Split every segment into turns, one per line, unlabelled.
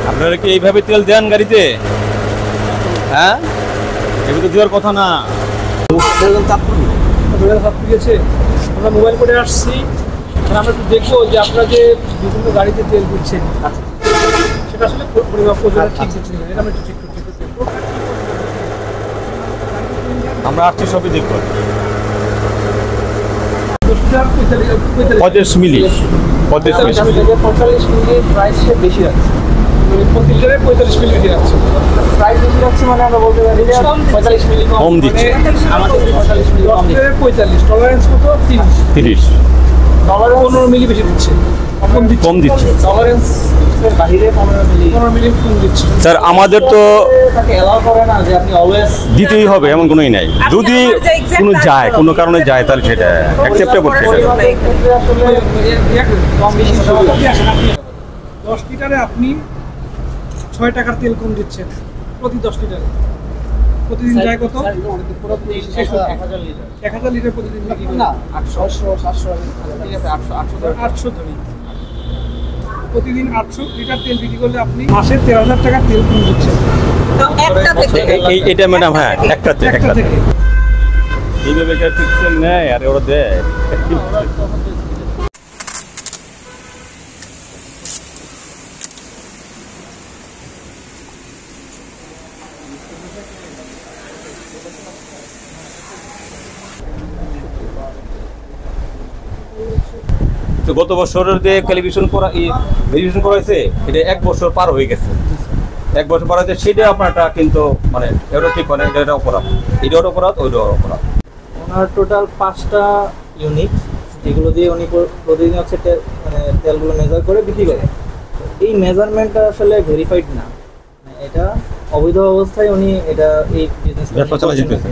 আপনারা কি এইভাবে তেল দেন গাড়িতে? হ্যাঁ, এভাবে তো দেওয়ার কথা না।
আমরা মোবাইল করে আসছি, আমরা একটু দেখবো যে আপনারা যে বিভিন্ন গাড়িতে তেল দিচ্ছেন সেটা আসলে পরিমাপ ঠিক দিচ্ছেন, এটা আমরা একটু চেক করতে দেখবো।
আমরা আসছি সবই দেখবো।
45
মিলি
45 মিলি প্রাইস বেশি আছে,
প্রতি লিটারে 45 মিলি বেশি আছে।
প্রাইস বেশি যাচ্ছে মানে আমরা বলতে পারি 45 মিলি
কম দিচ্ছে।
আমাদের 45 মিলি কম দিচ্ছে।
45 টলারেন্স কত? 30
টলারেন্স
15 মিলি বেশি দিচ্ছে,
কম দিচ্ছে।
টলারেন্স বাইরে 15 মিলি
কম দিচ্ছে।
স্যার আমাদের তো
তাকে এলাও করে না যে আপনি অলওয়েজ
দিতেই হবে এমন কোনোই নাই। যদি কোনো যায়, কোনো কারণে যায়, তাহলে সেটা অ্যাকসেপ্টেবল।
আসলে কম বেশি
10 লিটারে আপনি 6 টাকার তেল কম দিচ্ছেন প্রতি 10 লিটারে। প্রতিদিন যায় কত? 1000 লিটার প্রতিদিন বিক্রি করেন।
না 800 700 ঠিক আছে 800
ধরি। প্রতিদিন 800 লিটার তেল বিক্রি করলে আপনি মাসে 13,000 টাকা তেল কম দিচ্ছেন।
এটা ম্যাডাম, হ্যাঁ, একটা থেকে এইভাবে নেয় আর ওরা দেয়। তো গত বছরের যে ভেরিফিকেশন করা হয়েছে, এটা 1 বছর পার হয়ে গেছে। 1 বছর পার হয়েছে, সেটা আপনারটা কিন্তু মানে এটা ঠিক হয় না, এটা অপরাধ, এটাও অপরাধ, ওইটাও অপরাধ।
ওনার টোটাল 5টা ইউনিট, যেগুলো দিয়ে উনি প্রতিদিন হচ্ছে মানে তেলগুলো মেজার করে বিক্রি করে। এই মেজারমেন্টটা আসলে ভেরিফাইড না, এটা অবৈধ অবস্থায় উনি এটা এই বিজনেস
ব্যবসা চালাতে যেতেছে।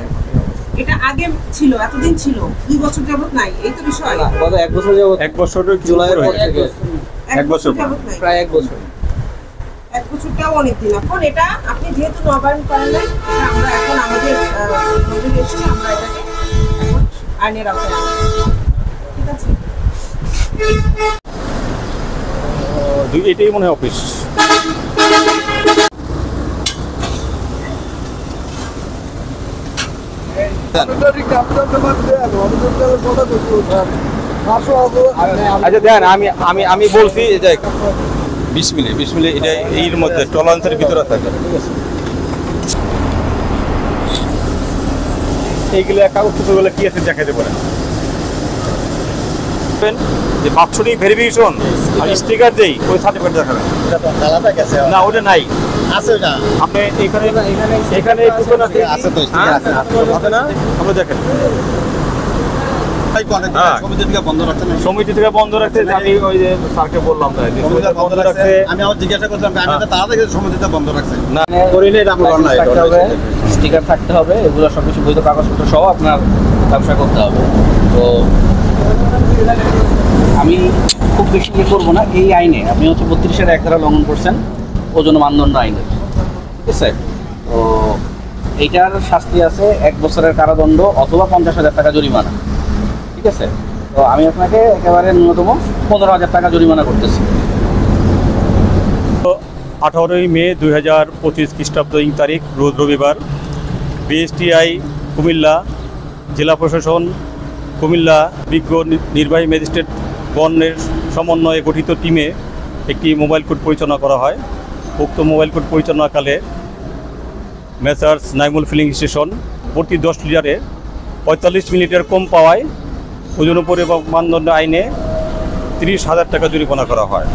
এটা আগে ছিল, এতদিন ছিল, 2 বছর যাবত নাই, এই তো বিষয়।
গত 1 বছর যাবত,
1 বছরের
জুলাইয়ের পর থেকে
1 বছর
প্রায় 1 বছর।
1 বছরটাও অনেক দিন। এখন এটা আপনি যেহেতু নবায়ন করেন নাই, এটা আমরা এখন আমাদের নজরে এসেছি, আমরা এটাকে এখন আইনের আওতায় আনবো। ঠিক আছে,
এটাই মনে হয় অফিস। আচ্ছা দেন, আমি বলছি যে 20 মিলি এটা এর মধ্যে টলারেন্সের ভিতরে থাকে। এইগুলো কাগজপত্রগুলো কি আছে দেখাতে পারেন যে বাৎসরিক ভেরিফিকেশন আর স্টিকার দেই, ওই সার্টিফিকেট দেখাবেন। না, ওটা নাই,
আছে ওটা
আপনি এখানে কুপন আছে তো, আছে না? আমরা দেখেন সমিতি থেকে বন্ধ রাখছে। আমি ওই যে স্যারকে বললাম বন্ধ রাখছে,
আমি আমার জিজ্ঞাসা করলাম, আমি তো তারা থেকে সমিতিতে বন্ধ রাখছে
না
করিলে এটা
স্টিকার থাকতে হবে, এগুলো সবকিছু বৈধ কাগজপত্র সহ আপনার ব্যবসা করতে হবে। তো আমি খুব বেশি ইয়ে করবো না, এই আইনে আপনি হচ্ছে 32-এর 1 ধারা লঙ্ঘন করছেন, ওজন মানদণ্ড আইনে, ঠিক আছে? তো এইটার শাস্তি আছে 1 বছরের কারাদণ্ড অথবা 50,000 টাকা জরিমানা, ঠিক আছে? তো আমি আপনাকে একেবারে ন্যূনতম 15,000 টাকা জরিমানা করতেছি।
18ই মে 2025 খ্রিস্টাব্দ তারিখ, রোজ রবিবার, বিএসটিআই কুমিল্লা জেলা প্রশাসন, কুমিল্লা বিজ্ঞ নির্বাহী ম্যাজিস্ট্রেট গণের সমন্বয়ে গঠিত টিমে একটি মোবাইল কোর্ট পরিচালনা করা হয়। উক্ত মোবাইল কোর্ট পরিচালনাকালে মেসার্স নাইমুল ফিলিং স্টেশন প্রতি 10 লিটারে 45 মিনিটের কম পাওয়ায় ওজন পরিমাপ মানদণ্ড আইনে 30,000 টাকা জরিমানা করা হয়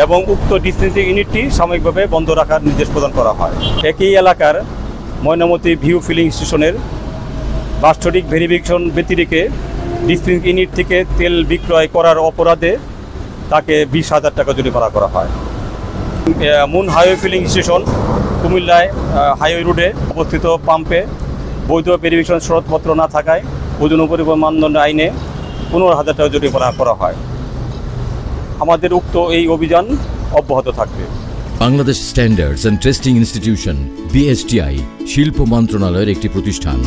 এবং উক্ত ডিসপেন্সারি ইউনিটটি সাময়িকভাবে বন্ধ রাখার নির্দেশ প্রদান করা হয়। একই এলাকার ময়নামতি ভিউ ফিলিং স্টেশনের বাৎসরিক ভেরিফিকেশন ব্যতিরেকে ডিসপেন্সারি ইউনিট থেকে তেল বিক্রয় করার অপরাধে তাকে 20,000 টাকা জরিমানা করা হয়। মুন হাইওয়ে ফিলিং স্টেশন কুমিল্লায় হাইওয়ে রোডে অবস্থিত পাম্পে বৈধ ভেরিফিকেশন সনদপত্র না থাকায় ওজন পরিমাপ মানদণ্ড আইনে 15,000 টাকা জরিমানা করা হয়। আমাদের উক্ত এই অভিযান অব্যাহত থাকবে।
Bangladesh standards and testing institution BSTI শিল্প মন্ত্রণালয়ের একটি প্রতিষ্ঠান।